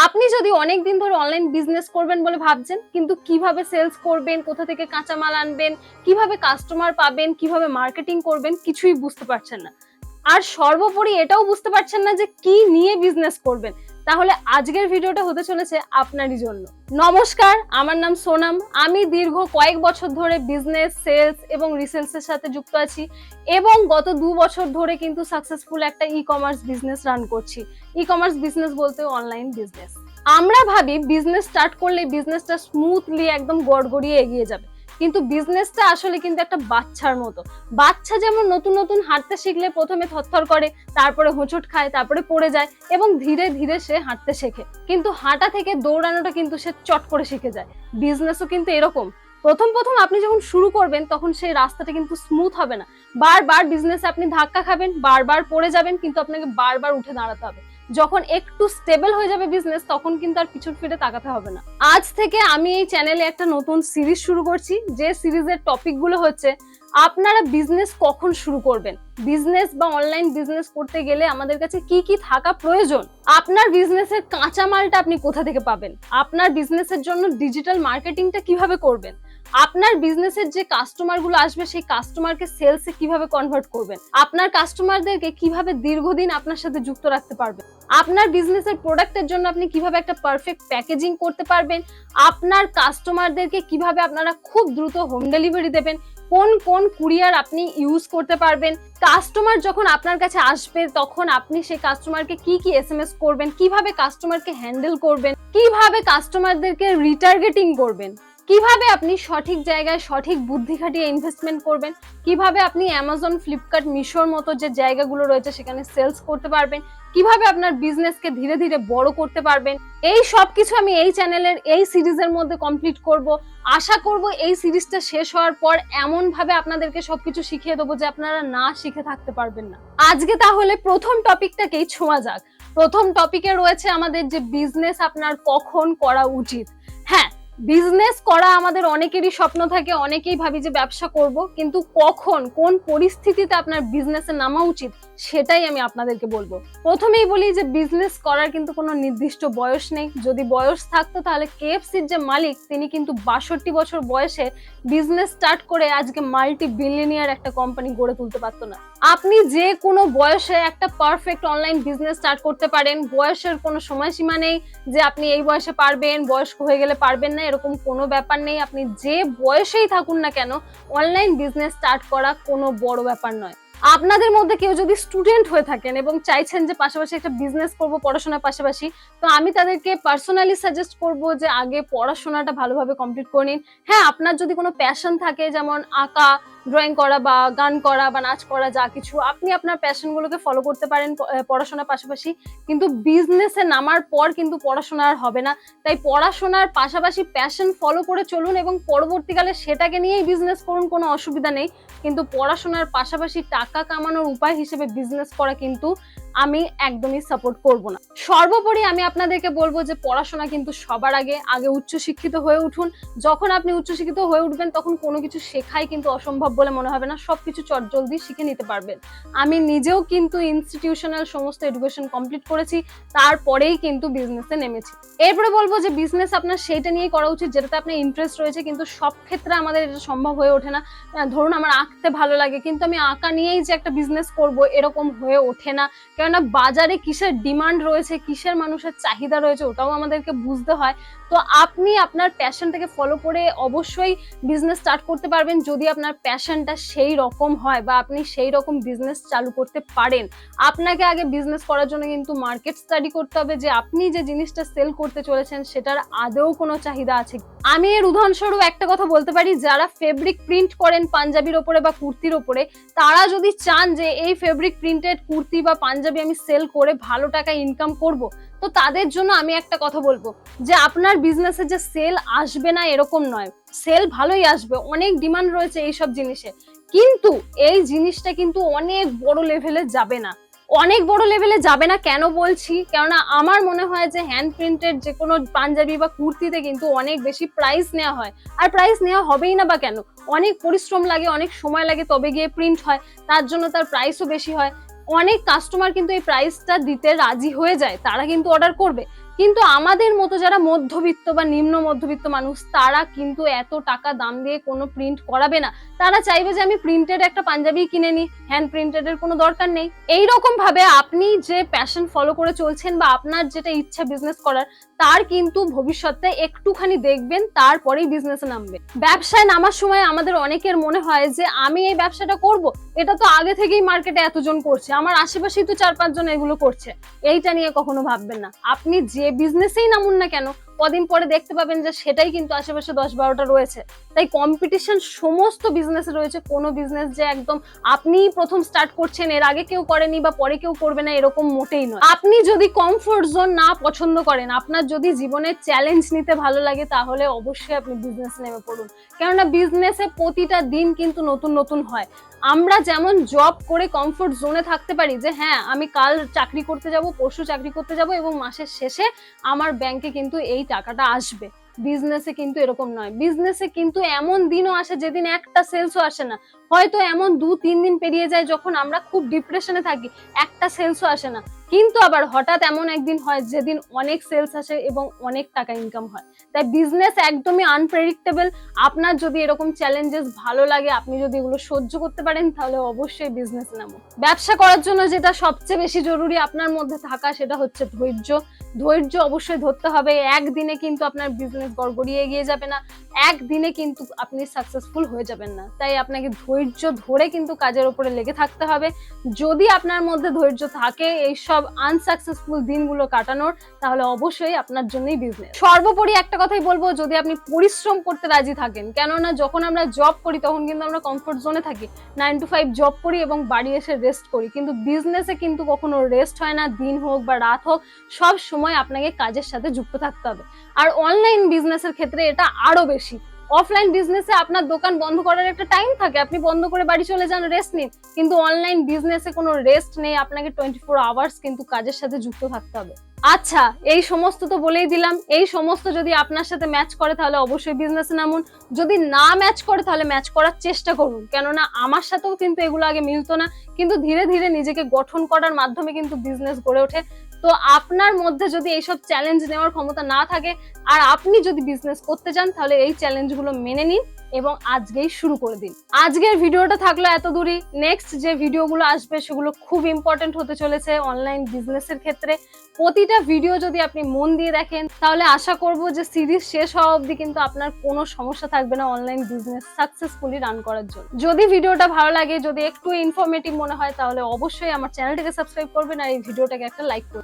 আপনি যদি অনেক দিন ধরে অনলাইন বিজনেস করবেন বলে ভাবছেন, কিন্তু কিভাবে সেলস করবেন, কোথা থেকে কাঁচামাল আনবেন, কিভাবে কাস্টমার পাবেন, কিভাবে মার্কেটিং করবেন কিছুই বুঝতে পারছেন না। আর সর্বোপরি এটাও বুঝতে পারছেন না যে কি নিয়ে বিজনেস করবেন, তাহলে আজকের ভিডিওটা হতে চলেছে আপনারই জন্য। নমস্কার, আমার নাম সোনাম। আমি দীর্ঘ কয়েক বছর ধরে বিজনেস, সেলস এবং রিসেলসের সাথে যুক্ত আছি এবং গত 2 বছর ধরে কিন্তু সাকসেসফুল একটা ই কমার্স বিজনেস রান করছি। ই কমার্স বিজনেস বলতে অনলাইন বিজনেস। আমরা ভাবি বিজনেস স্টার্ট করলে বিজনেসটা স্মুথলি একদম গড়গড়িয়ে এগিয়ে যাবে, কিন্তু বিজনেসটা আসলে কিন্তু একটা বাচ্চার মতো। বাচ্চা যেমন নতুন নতুন হাঁটতে শিখলে প্রথমে থরথর করে, তারপরে হোঁচট খায়, তারপরে পড়ে যায় এবং ধীরে ধীরে সে হাঁটতে শেখে। কিন্তু হাঁটা থেকে দৌড়ানোটা কিন্তু সে চট করে শিখে যায়। বিজনেসও কিন্তু এরকম। প্রথম প্রথম আপনি যখন শুরু করবেন তখন সেই রাস্তাটা কিন্তু স্মুথ হবে না। বারবার বিজনেসে আপনি ধাক্কা খাবেন, বারবার পড়ে যাবেন, কিন্তু আপনাকে বারবার উঠে দাঁড়াতে হবে। যখন একটু স্টেবল হয়ে যাবে বিজনেস, তখন কিন্তু আর পিছন ফিরে তাকাতে হবে না। আজ থেকে আমি এই চ্যানেলে একটা নতুন সিরিজ শুরু করছি, যে সিরিজের টপিক গুলো হচ্ছে আপনারা বিজনেস কখন শুরু করবেন, বিজনেস বা অনলাইন বিজনেস করতে গেলে আমাদের কাছে কি কি থাকা প্রয়োজন, আপনার বিজনেসের কাঁচা মালটা আপনি কোথা থেকে পাবেন, আপনার বিজনেসের জন্য ডিজিটাল মার্কেটিংটা কিভাবে করবেন, আপনার বিজনেসের যে কাস্টমার গুলো আসবে সেই কাস্টমারকে সেলসে কিভাবে কনভার্ট করবেন, আপনার কাস্টমারদেরকে কিভাবে দীর্ঘদিন আপনার সাথে যুক্ত রাখতে পারবেন, আপনার বিজনেসের প্রোডাক্টের জন্য আপনি কিভাবে একটা পারফেক্ট প্যাকেজিং করতে পারবেন, আপনার কাস্টমারদেরকে কিভাবে আপনারা খুব দ্রুত হোম ডেলিভারি দেবেন, কোন কোন কুরিয়ার আপনি ইউজ করতে পারবেন, কাস্টমার যখন আপনার কাছে আসবে তখন আপনি সেই কাস্টমারকে কি কি এসএমএস করবেন, কিভাবে কাস্টমারকে হ্যান্ডেল করবেন, কিভাবে কাস্টমারদেরকে রিটার্গেটিং করবেন, কিভাবে আপনি সঠিক জায়গায় সঠিক বুদ্ধি খাটিয়ে ইনভেস্টমেন্ট করবেন, কিভাবে আপনি অ্যামাজন, ফ্লিপকার্ট, মিশোর মতো যে জায়গাগুলো রয়েছে সেখানে সেলস করতে পারবেন, কিভাবে আপনার বিজনেসকে ধীরে ধীরে বড় করতে পারবেন। এই সব কিছু আমি এই চ্যানেলের এই সিরিজের মধ্যে কমপ্লিট করব। আশা করব এই সিরিজটা শেষ হওয়ার পর এমন ভাবে আপনাদেরকে সবকিছু শিখিয়ে দেবো যে আপনারা না শিখে থাকতে পারবেন না। আজকে তাহলে প্রথম টপিকটাকেই ছোঁয়া যাক। প্রথম টপিকে রয়েছে আমাদের যে বিজনেস আপনার কখন করা উচিত। হ্যাঁ, বিজনেস করা আমাদের অনেকেরই স্বপ্ন থাকে, অনেকেই ভাবি যে ব্যবসা করব, কিন্তু কখন কোন পরিস্থিতিতে আপনার বিজনেসে নামা উচিত সেটাই আমি আপনাদেরকে বলবো। প্রথমেই বলি যে বিজনেস করার কিন্তু কোনো নির্দিষ্ট বয়স নেই। যদি বয়স থাকতো তাহলে কেএফসির যে মালিক তিনি কিন্তু 62 বছর বয়সে বিজনেস স্টার্ট করে আজকে মাল্টি বিলিয়নিয়ার একটা কোম্পানি গড়ে তুলতে পারতো না। আপনি যে কোনো বয়সে একটা পারফেক্ট অনলাইন বিজনেস স্টার্ট করতে পারেন। বয়সের কোনো সময়সীমা নেই যে আপনি এই বয়সে পারবেন, বয়স্ক হয়ে গেলে পারবেন না, এরকম কোনো ব্যাপার নেই। আপনি যে বয়সেই থাকুন না কেন, অনলাইন বিজনেস স্টার্ট করা কোনো বড় ব্যাপার নয়। আপনাদের মধ্যে কেউ যদি স্টুডেন্ট হয়ে থাকেন এবং চাইছেন যে পাশাপাশি একটা বিজনেস করব পড়াশোনার পাশাপাশি, তো আমি তাদেরকে পার্সোনালি সাজেস্ট করব যে আগে পড়াশোনাটা ভালোভাবে কমপ্লিট করে নিন। হ্যাঁ, আপনার যদি কোনো প্যাশন থাকে, যেমন আঁকা, ড্রয়িং করা বা গান করা বা নাচ করা, যা কিছু, আপনি আপনার প্যাশনগুলোকে ফলো করতে পারেন পড়াশোনার পাশাপাশি। কিন্তু বিজনেসে নামার পর কিন্তু পড়াশোনা আর হবে না। তাই পড়াশোনার পাশাপাশি প্যাশন ফলো করে চলুন এবং পরবর্তীকালে সেটাকে নিয়েই বিজনেস করুন, কোনো অসুবিধা নেই। কিন্তু পড়াশোনার পাশাপাশি টাকা কামানোর উপায় হিসেবে বিজনেস করা কিন্তু আমি একদমই সাপোর্ট করব না। সর্বোপরি আমি আপনাদেরকে বলবো যে পড়াশোনা কিন্তু সবার আগে আগে উচ্চশিক্ষিত হয়ে উঠুন। যখন আপনি উচ্চশিক্ষিত হয়ে উঠবেন তখন কোনো কিছু শেখাই কিন্তু অসম্ভব বলে মনে হবে না, সবকিছু চটজলদি শিখে নিতে পারবেন। আমি নিজেও কিন্তু ইনস্টিটিউশনাল সমস্ত এডুকেশন কমপ্লিট করেছি, তারপরেই কিন্তু বিজনেসে নেমেছি। এরপরে বলবো যে বিজনেস আপনার সেইটা নিয়ে করা উচিত যেটাতে আপনার ইন্টারেস্ট রয়েছে, কিন্তু সব ক্ষেত্রে আমাদের এটা সম্ভব হয়ে ওঠে না। ধরুন আমার আঁকতে ভালো লাগে, কিন্তু আমি আঁকা নিয়েই যে একটা বিজনেস করব এরকম হয়ে ওঠে না। কেননা বাজারে কিসের ডিমান্ড রয়েছে, কিসের মানুষের চাহিদা রয়েছে, ওটাও আমাদেরকে বুঝতে হয়। তো আপনি আপনার প্যাশনটাকে ফলো করে অবশ্যই বিজনেস স্টার্ট করতে পারবেন যদি আপনার প্যাশনটা সেই রকম হয় বা আপনি সেই রকম বিজনেস চালু করতে পারেন। আপনাকে আগে বিজনেস করার জন্য কিন্তু মার্কেট স্টাডি করতে হবে যে আপনি যে জিনিসটা সেল করতে চলেছেন সেটার আদৌ কোনো চাহিদা আছে। আমি এর উদাহরণস্বরূপ একটা কথা বলতে পারি, যারা ফেব্রিক প্রিন্ট করেন পাঞ্জাবির ওপরে বা কুর্তির ওপরে, তারা যদি চান যে এই ফেব্রিক প্রিন্টেড কুর্তি বা পাঞ্জাবি আমি সেল করে ভালো টাকা ইনকাম করব, তো তাদের জন্য আমি একটা কথা বলবো যে আপনার বিজনেসে যে সেল আসবে না এরকম নয়, সেল ভালোই আসবে, অনেক ডিমান্ড রয়েছে এইসব জিনিসে, কিন্তু এই জিনিসটা কিন্তু অনেক বড় লেভেলে যাবে না। অনেক বড় লেভেলে যাবে না কেন বলছি, কেননা আমার মনে হয় যে হ্যান্ড প্রিন্টেড যে কোনো পাঞ্জাবি বা কুর্তিতে কিন্তু অনেক বেশি প্রাইস নেওয়া হয়। আর প্রাইস নেওয়া হবেই না বা কেন, অনেক পরিশ্রম লাগে, অনেক সময় লাগে, তবে গিয়ে প্রিন্ট হয়, তার জন্য তার প্রাইসও বেশি হয়। অনেক কাস্টমার কিন্তু এই প্রাইসটা দিতে রাজি হয়ে যায়, তারা কিন্তু অর্ডার করবে। কিন্তু আমাদের মতো যারা মধ্যবিত্ত বা নিম্ন মধ্যবিত্ত মানুষ, তারা কিন্তু এত টাকা দাম দিয়ে কোনো প্রিন্ট করাবে না। তারা চাইবে যে আমি প্রিন্টেড একটা পাঞ্জাবি কিনে নিই, হ্যান্ড প্রিন্টেড এর কোনো দরকার নেই। এইরকম ভাবে আপনি যে প্যাশন ফলো করে চলছেন বা আপনার যেটা ইচ্ছা বিজনেস করার, তার কিন্তু ভবিষ্যতে একটুখানি দেখবেন, তারপরেই বিজনেসে নামবে। ব্যবসায় নামার সময় আমাদের অনেকের মনে হয় যে আমি এই ব্যবসাটা করব, এটা তো আগে থেকেই মার্কেটে এতজন করছে, আমার আশেপাশেই তো 4-5 জন এগুলো করছে, এইটা নিয়ে কখনো ভাববেন না। আপনি যে বিজনেসেই নামুন না কেন, কদিন পরে দেখতে পাবেন যে সেটাই কিন্তু আশেপাশে 10-12টা রয়েছে। তাই কম্পিটিশন সমস্ত বিজনেসে রয়েছে। কোনো বিজনেস যে একদম আপনি প্রথম স্টার্ট করছেন, এর আগে কেউ করেনি বা পরে কেউ করবে না, এরকম মোটেই নয়। আপনি যদি কমফোর্ট জোন না পছন্দ করেন, আপনার যদি জীবনে চ্যালেঞ্জ নিতে ভালো লাগে, তাহলে অবশ্যই আপনি বিজনেস নেমে পড়ুন। কেননা বিজনেসে প্রতিটা দিন কিন্তু নতুন নতুন হয়। আমরা যেমন জব করে কমফোর্ট জোনে থাকতে পারি যে হ্যাঁ আমি কাল চাকরি করতে যাব, পরশু চাকরি করতে যাব এবং মাসের শেষে আমার ব্যাংকে কিন্তু এই টাকাটা আসবে, বিজনেসে কিন্তু এরকম নয়। বিজনেসে কিন্তু এমন দিনও আসে যেদিন একটা সেলসও আসে না, হয়তো এমন 2-3 দিন পেরিয়ে যায় যখন আমরা খুব ডিপ্রেশনে থাকি, একটা সেলসও আসে না। কিন্তু আবার হঠাৎ এমন একদিন হয় যেদিন অনেক সেলস আসে এবং অনেক টাকা ইনকাম হয়। তাই বিজনেস একদমই আনপ্রেডিক্টেবল। আপনার যদি এরকম চ্যালেঞ্জেস ভালো লাগে, আপনি যদি এগুলো সহ্য করতে পারেন, তাহলে অবশ্যই বিজনেস নামুন। ব্যবসা করার জন্য যেটা সবচেয়ে বেশি জরুরি আপনার মধ্যে থাকা, সেটা হচ্ছে ধৈর্য। ধৈর্য অবশ্যই ধরতে হবে। একদিনে কিন্তু আপনার বিজনেস গড়গড়িয়ে এগিয়ে যাবে না, একদিনে কিন্তু আপনি সাকসেসফুল হয়ে যাবেন না। তাই আপনাকে ধৈর্য ধরে কিন্তু কাজের উপরে লেগে থাকতে হবে। যদি আপনার মধ্যে ধৈর্য থাকে এইসব আনসাকসেসফুল দিনগুলো কাটানোর, তাহলে অবশ্যই আপনার জন্যই বিজনেস। সর্বোপরি একটা কথাই বলবো, যদি আপনি পরিশ্রম করতে রাজি থাকেন, কেননা যখন আমরা জব করি তখন কিন্তু আমরা কমফোর্ট জোনে থাকি, 9 to 5 জব করি এবং বাড়ি এসে রেস্ট করি। কিন্তু বিজনেসে কিন্তু কখনো রেস্ট হয় না, দিন হোক বা রাত হোক, সব সময় আপনাকে কাজের সাথে যুক্ত থাকতে হবে। আর অনলাইন বিজনেসের ক্ষেত্রে এটা আরো বেশি। অফলাইন বিজনেসে আপনার দোকান বন্ধ করার একটা টাইম থাকে, আপনি বন্ধ করে বাড়ি চলে যান, রেস্ট নিন। কিন্তু অনলাইন বিজনেসে কোনো রেস্ট নেই, আপনাকে 24 আওয়ার্স কিন্তু কাজের সাথে যুক্ত থাকতে হবে। আচ্ছা, এই সমস্ত তো বলেই দিলাম। এই সমস্ত যদি আপনার সাথে ম্যাচ করে, তাহলে অবশ্যই বিজনেসে নামুন। যদি না ম্যাচ করে, তাহলে ম্যাচ করার চেষ্টা করুন। কেননা আমার সাথেও কিন্তু এগুলো আগে মিলতো না, কিন্তু ধীরে ধীরে নিজেকে গঠন করার মাধ্যমে কিন্তু বিজনেস গড়ে ওঠে। তো আপনার মধ্যে যদি এইসব চ্যালেঞ্জ নেওয়ার ক্ষমতা না থাকে, আর আপনি যদি বিজনেস করতে চান, তাহলে এই চ্যালেঞ্জগুলো মেনে নিন এবং আজকেই শুরু করে দিন। আজকের ভিডিওটা থাকলো এত দূরই। নেক্সট যে ভিডিওগুলো আসবে সেগুলো খুব ইম্পর্টেন্ট হতে চলেছে অনলাইন বিজনেসের ক্ষেত্রে। প্রতিটা ভিডিও যদি আপনি মন দিয়ে দেখেন, তাহলে আশা করব যে সিরিজ শেষ হওয়া অবধি কিন্তু আপনার কোনো সমস্যা থাকবে না অনলাইন বিজনেস সাকসেসফুলি রান করার জন্য। যদি ভিডিওটা ভালো লাগে, যদি একটু ইনফরমেটিভ মনে হয়, তাহলে অবশ্যই আমার চ্যানেলটাকে সাবস্ক্রাইব করবেন আর এই ভিডিওটাকে একটা লাইক করবেন।